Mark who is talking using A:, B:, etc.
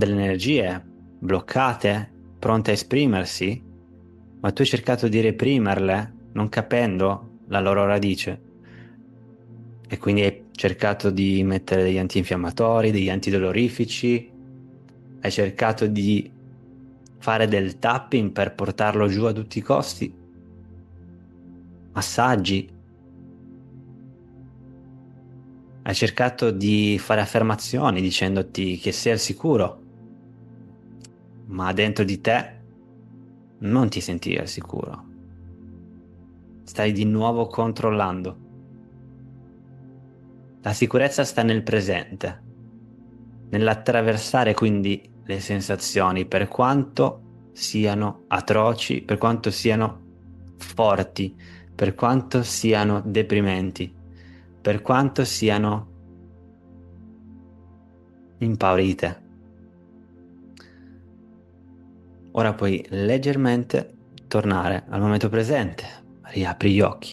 A: delle energie bloccate, pronte a esprimersi, ma tu hai cercato di reprimerle non capendo la loro radice e quindi hai cercato di mettere degli antinfiammatori, degli antidolorifici, hai cercato di fare del tapping per portarlo giù a tutti i costi, massaggi, hai cercato di fare affermazioni dicendoti che sei al sicuro, ma dentro di te non ti sentivi al sicuro. Stai di nuovo controllando. La sicurezza sta nel presente, nell'attraversare quindi le sensazioni, per quanto siano atroci, per quanto siano forti, per quanto siano deprimenti, per quanto siano impaurite. Ora puoi leggermente tornare al momento presente, riapri gli occhi.